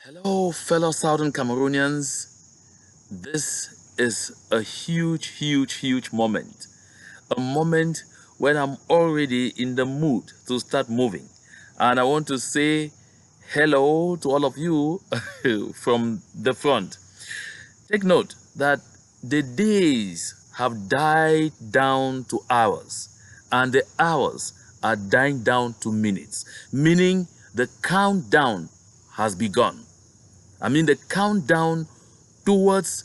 Hello, fellow Southern Cameroonians. This is a huge moment. A moment when I'm already in the mood to start moving. And I want to say hello to all of you from the front. Take note that the days have died down to hours, and the hours are dying down to minutes, meaning the countdown has begun. The countdown towards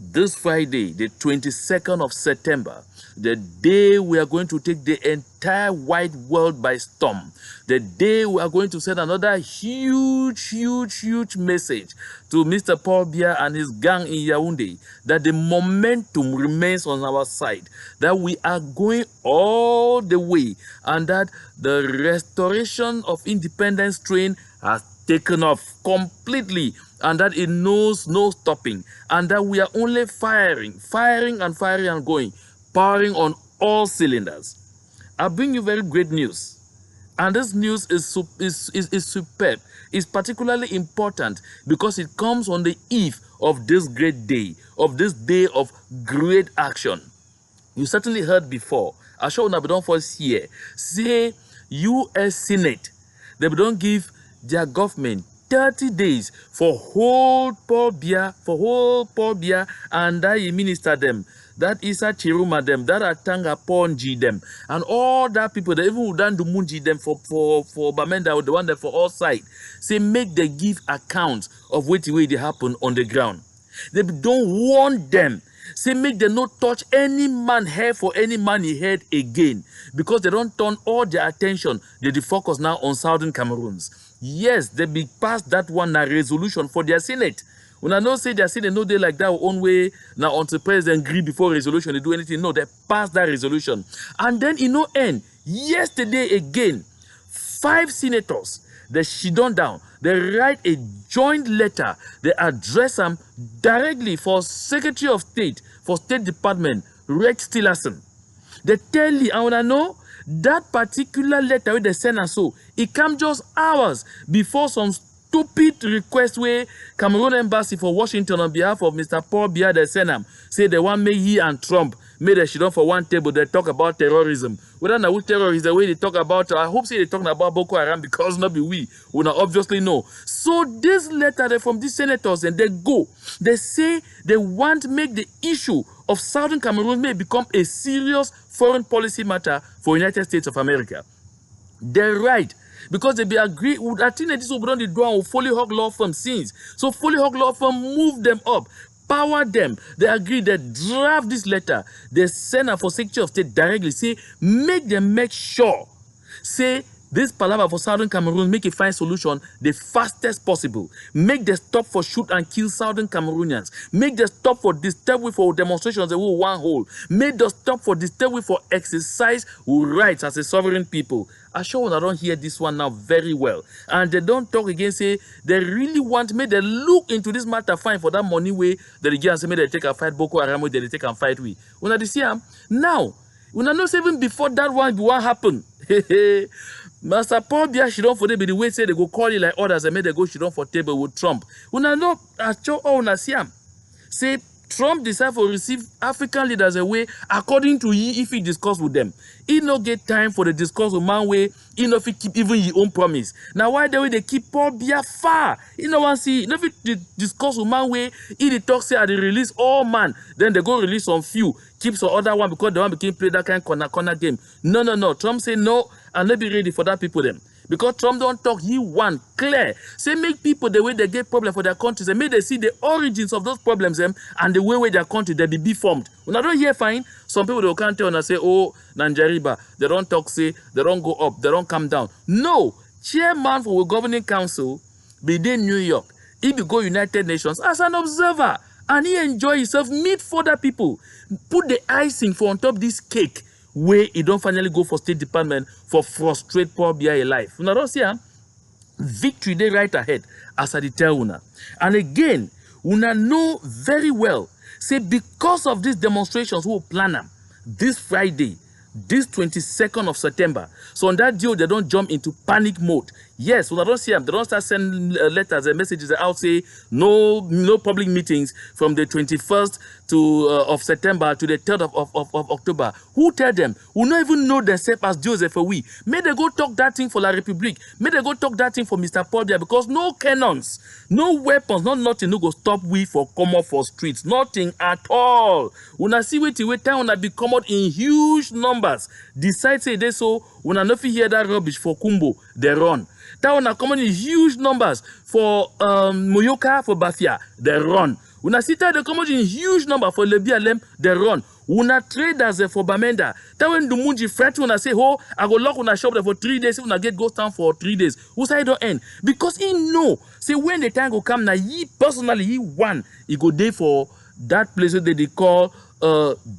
this Friday, the 22nd of September, the day we are going to take the entire wide world by storm, the day we are going to send another huge message to Mr. Paul Biya and his gang in Yaoundé, that the momentum remains on our side, that we are going all the way, and that the restoration of independence train has taken off completely, and that it knows no stopping, and that we are only firing and going, powering on all cylinders. I bring you very great news, and this news is superb. It's particularly important because it comes on the eve of this great day, of this day of great action. You certainly heard before. I sure not be done for here. Say U.S. Senate, they don't give their government 30 days for whole Paul Biya and that minister them, that Isa Chiruma them, that Atanga Ponji them, and all that people that even would done the Munji them for Bamenda, the one that for all side. Say make they give account of what way they happen on the ground. They don't want them. Say make them not touch any man hair for any man he head again, because they don't turn all their attention, they focus now on Southern Cameroons. Yes, they be passed that one na resolution for their Senate. When I don't say their Senate, no they like that own way now until president agree before resolution they do anything. No, they pass that resolution. And then in no end, yesterday again, 5 senators, they sit down, they write a joint letter, they address them directly for Secretary of State, for State Department, Rex Tillerson. They tell you, I wanna know that particular letter with the send, so it comes just hours before some stupid request where Cameroon Embassy for Washington on behalf of Mr. Paul Biya the Senam say they want me he and Trump made a shit on for one table. They talk about terrorism. Whether now terrorism the way they talk about, I hope say they talking about Boko Haram, because not be we not obviously know. So this letter from these senators, and they say they want to make the issue of Southern Cameroon may become a serious foreign policy matter for United States of America. They're right, because they be agree with I think that this will be done the door of Foley Hawk Law Firm since. So Foley Hawk Law Firm move them up, power them. They agree, they draft this letter, they send her for Secretary of State directly, say make them make sure, say this palaver for Southern Cameroon, make a fine solution the fastest possible. Make the stop for shoot and kill Southern Cameroonians. Make the stop for disturb with for demonstrations the whole one whole. Make the stop for disturb with for exercise rights as a sovereign people. I sure I don't hear this one now very well. And they don't talk again, say they really want me they look into this matter fine for that money way that they give, say they take a fight Boko Haram way, they take and fight we. When I see them now, when I know even before that one happen. Master Paul Biya she don't for them, but the way say they go call it like others and make they go she don't for table with Trump. When I know see him. Say Trump decide to receive African leaders away according to he if he discuss with them. He no get time for the discuss with man way, he no fit keep even his own promise. Now why the way they keep Paul Biya far? He no want see, he no fit discuss with man way, he the talk say they release all man, then they go release some few, keep some other one because the one became play that kind of corner game. No. Trump say no, and not be ready for that people them. Because Trump don't talk, he want clear. Say make people the way they get problem for their countries and make they see the origins of those problems them and the way their country they be formed. When I don't hear fine, some people they can't tell and say, oh, Nigeriba, they don't talk, say, they don't go up, they don't come down. No, chairman for the governing council be in New York. He be go United Nations as an observer. And he enjoy himself, meet further people, put the icing for on top this cake where he don't finally go for State Department for frustrate Paul Biya life. Una don't see victory they right ahead as I tell una. And again, una know very well, say because of these demonstrations who plan them this Friday, this 22nd of September. So on that deal, they don't jump into panic mode. Yes, when I don't see them, they don't start sending letters and messages out say no public meetings from the 21st of September to the 3rd of October. Who tell them? Who not even know themselves as Joseph or we? May they go talk that thing for La République. May they go talk that thing for Mr. Paul Biya, because no cannons, no weapons, not nothing no go stop we for come up for streets. Nothing at all. Una see wait time una be come out in huge numbers. Decide say they so una no fit hear that rubbish for Kumbo, they run. That one are coming in huge numbers for Moyoka, for Bafia, they run. Una sita they come in huge number for Lebialem, they run. Una traders for Bamenda. That when the Munji fret una say, oh, I go lock una shop there for 3 days, una get ghost town for 3 days. Who say don't end? Because he know, say when the time go come now, he personally, he one, he go there for that place that they call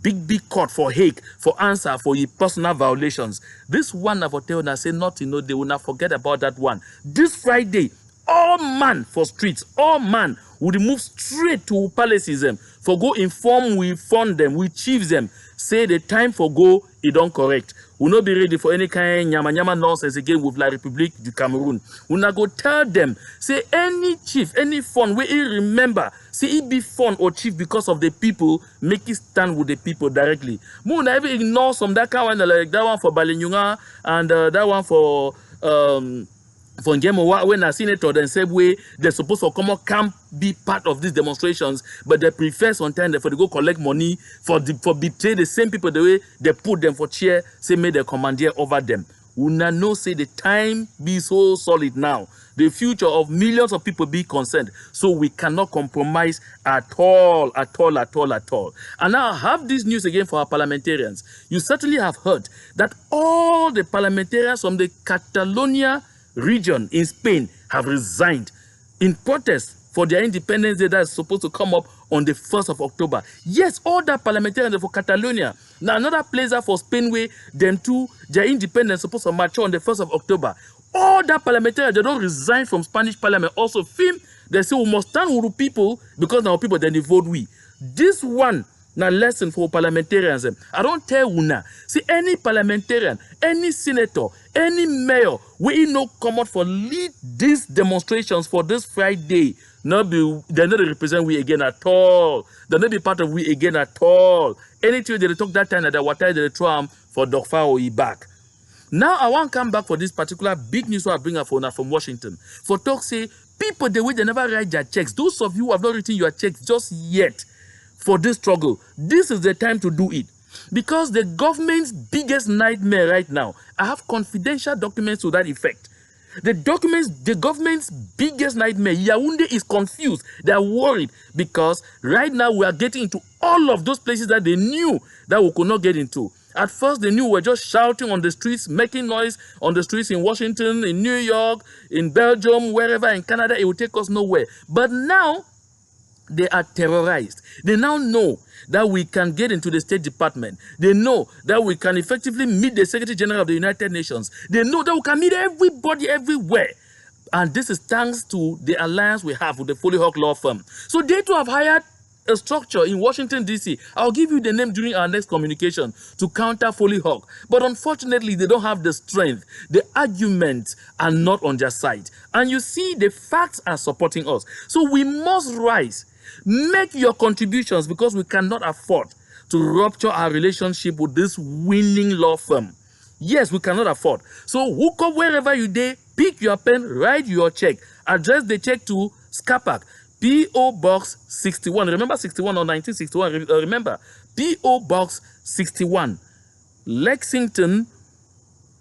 big court for Hague for answer for your personal violations. This one of tell na say nothing, no, they will not forget about that one. This Friday, all man for streets, all man would move straight to palaces for go inform, we fund them, we chiefs them, say the time for go, it don't correct. We'll not be ready for any kind of nyama nonsense again with La République du Cameroon. We'll not go tell them, say any chief, any fund, where he remember, say he be fund or chief because of the people, make it stand with the people directly. We'll never ignore some that kind of like that one for Balinyunga and that one for Ngemo, when a senator then said way they're supposed to come out can't be part of these demonstrations, but they prefer sometimes for to go collect money for betray the same people the way they put them for chair, say make the commandeer over them. Una know say the time be so solid now. The future of millions of people be concerned. So we cannot compromise at all. And now I have this news again for our parliamentarians. You certainly have heard that all the parliamentarians from the Catalonia region in Spain have resigned in protest for their independence day that is supposed to come up on the 1st of October. Yes, all that parliamentarians for Catalonia. Now another place for Spain where them too, their independence supposed to mature on the 1st of October. All that parliamentarians, they don't resign from Spanish parliament. Also, film, they say we must stand with the people because now people then they vote we. This one now lesson for parliamentarians. I don't tell una. See any parliamentarian, any senator, any mayor, we no come out for lead these demonstrations for this Friday. They're not represent we again at all. They're not be part of we again at all. Anything they talk that time that what they throw them for Dokfa or back. Now I want to come back for this particular big news I bring up for now from Washington. For talk say people the way they never write their checks. Those of you who have not written your checks just yet for this struggle, this is the time to do it. Because the government's biggest nightmare right now, I have confidential documents to that effect. The government's biggest nightmare, Yaoundé is confused. They are worried because right now we are getting into all of those places that they knew that we could not get into. At first, they knew we were just shouting on the streets, making noise on the streets in Washington, in New York, in Belgium, wherever, in Canada, it will take us nowhere. But now, they are terrorized. They now know that we can get into the State Department. They know that we can effectively meet the Secretary General of the United Nations. They know that we can meet everybody everywhere. And this is thanks to the alliance we have with the Foley Hawk law firm. So they too have hired a structure in Washington, D.C. I'll give you the name during our next communication to counter Foley Hawk. But unfortunately, they don't have the strength. The arguments are not on their side. And you see, the facts are supporting us. So we must rise. Make your contributions because we cannot afford to rupture our relationship with this winning law firm. Yes, we cannot afford. So hook up wherever you day, pick your pen, write your check. Address the check to SCAPAC, P.O. Box 61. Remember 61 or 1961? Remember, P.O. Box 61, Lexington,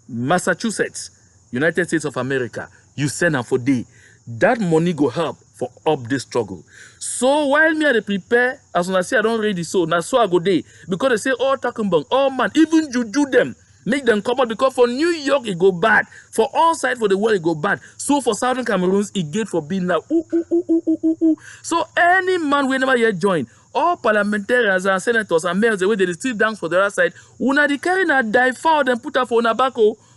Massachusetts, United States of America. You send them for day. That money go help for up this struggle. So while me I prepare, as soon as I say I don't ready so, now so I go day. Because they say, oh, talking about, oh man, even juju them, make them come out because for New York it go bad. For all sides for the world it go bad. So for Southern Cameroons, it get for being now. So any man whenever you join, all parliamentarians and senators and mayors, the way they still dance for the other side, una di carry na die forward and put her for una back,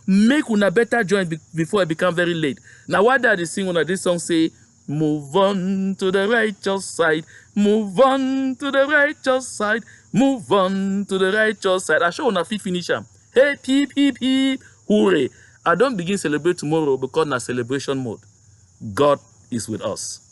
make una better join before it become very late. Now why did they sing on this song say, move on to the righteous side, move on to the righteous side, move on to the righteous side. I show una fit finish am. Hey, peep, peep, peep, hooray. I don't begin celebrate tomorrow because na celebration mode. God is with us.